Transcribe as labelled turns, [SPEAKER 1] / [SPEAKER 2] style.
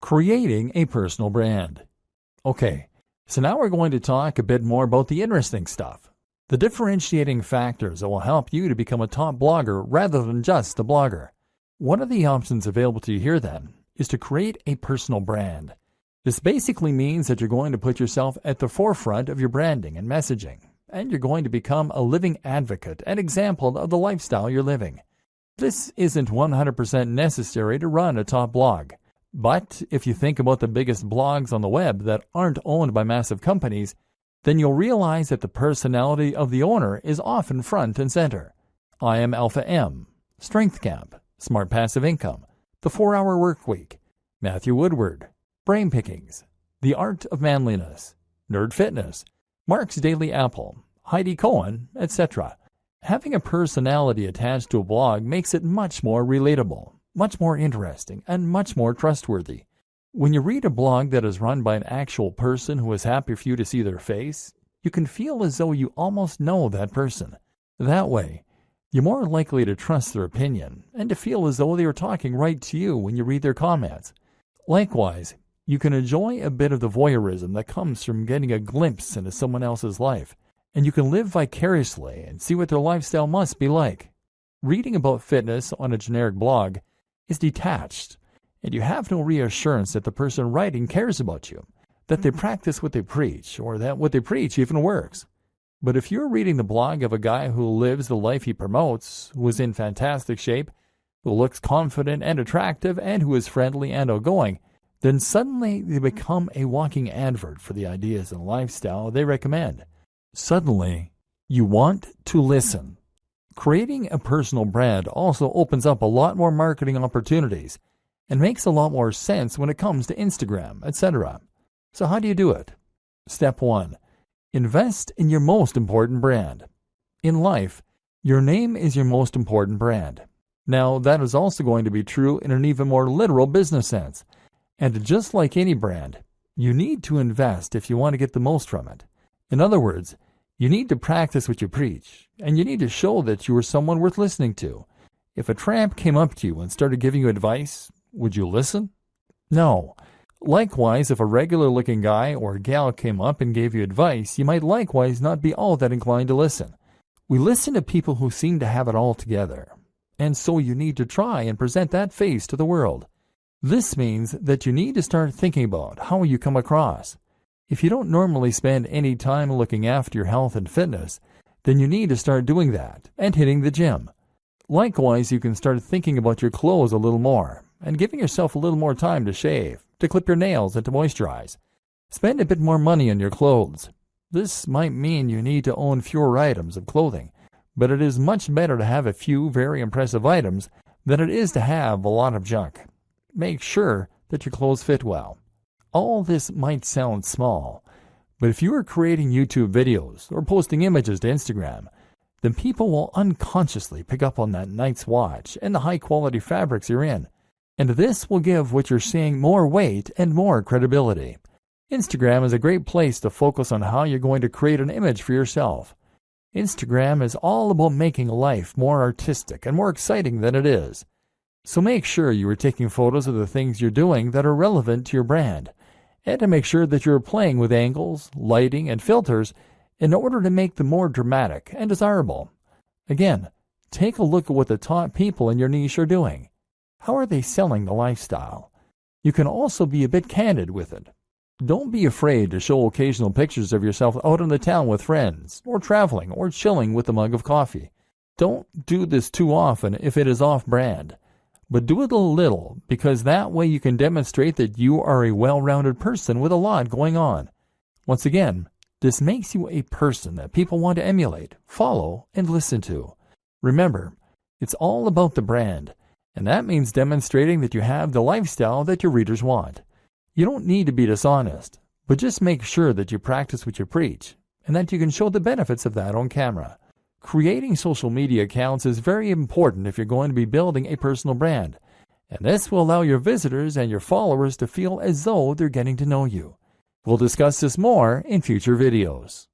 [SPEAKER 1] Creating a personal brand. Okay, so now we're going to talk a bit more about the interesting stuff. The differentiating factors that will help you to become a top blogger rather than just a blogger. One of the options available to you here then is to create a personal brand. This basically means that you're going to put yourself at the forefront of your branding and messaging, and you're going to become a living advocate and example of the lifestyle you're living. This isn't 100% necessary to run a top blog. But if you think about the biggest blogs on the web that aren't owned by massive companies, then you'll realize that the personality of the owner is often front and center. I Am Alpha M, Strength Camp, Smart Passive Income, The 4-Hour Workweek, Matthew Woodward, Brain Pickings, The Art of Manliness, Nerd Fitness, Mark's Daily Apple, Heidi Cohen, etc. Having a personality attached to a blog makes it much more relatable, much more interesting, and much more trustworthy. When you read a blog that is run by an actual person who is happy for you to see their face, you can feel as though you almost know that person. That way, you're more likely to trust their opinion and to feel as though they are talking right to you when you read their comments. Likewise, you can enjoy a bit of the voyeurism that comes from getting a glimpse into someone else's life, and you can live vicariously and see what their lifestyle must be like. Reading about fitness on a generic blog is detached, and you have no reassurance that the person writing cares about you, that they practice what they preach, or that what they preach even works. But if you're reading the blog of a guy who lives the life he promotes, who is in fantastic shape, who looks confident and attractive, and who is friendly and outgoing, then suddenly they become a walking advert for the ideas and lifestyle they recommend. Suddenly, you want to listen. Creating a personal brand also opens up a lot more marketing opportunities and makes a lot more sense when it comes to Instagram, etc. So how do you do it? Step 1. Invest in your most important brand. In life, your name is your most important brand. Now, that is also going to be true in an even more literal business sense. And just like any brand, you need to invest if you want to get the most from it. In other words, you need to practice what you preach, and you need to show that you are someone worth listening to. If a tramp came up to you and started giving you advice, would you listen? No. Likewise, if a regular-looking guy or gal came up and gave you advice, you might likewise not be all that inclined to listen. We listen to people who seem to have it all together, and so you need to try and present that face to the world. This means that you need to start thinking about how you come across. If you don't normally spend any time looking after your health and fitness, then you need to start doing that and hitting the gym. Likewise, you can start thinking about your clothes a little more and giving yourself a little more time to shave, to clip your nails, and to moisturize. Spend a bit more money on your clothes. This might mean you need to own fewer items of clothing, but it is much better to have a few very impressive items than it is to have a lot of junk. Make sure that your clothes fit well. All this might sound small, but if you are creating YouTube videos or posting images to Instagram, then people will unconsciously pick up on that Nike's watch and the high-quality fabrics you're in, and this will give what you're saying more weight and more credibility. Instagram is a great place to focus on how you're going to create an image for yourself. Instagram is all about making life more artistic and more exciting than it is. So make sure you are taking photos of the things you're doing that are relevant to your brand, and to make sure that you're playing with angles, lighting, and filters in order to make them more dramatic and desirable. Again, take a look at what the top people in your niche are doing. How are they selling the lifestyle? You can also be a bit candid with it. Don't be afraid to show occasional pictures of yourself out in the town with friends, or traveling, or chilling with a mug of coffee. Don't do this too often if it is off-brand. But do it a little, because that way you can demonstrate that you are a well-rounded person with a lot going on. Once again, this makes you a person that people want to emulate, follow, and listen to. Remember, it's all about the brand, and that means demonstrating that you have the lifestyle that your readers want. You don't need to be dishonest, but just make sure that you practice what you preach, and that you can show the benefits of that on camera. Creating social media accounts is very important if you're going to be building a personal brand, and this will allow your visitors and your followers to feel as though they're getting to know you. We'll discuss this more in future videos.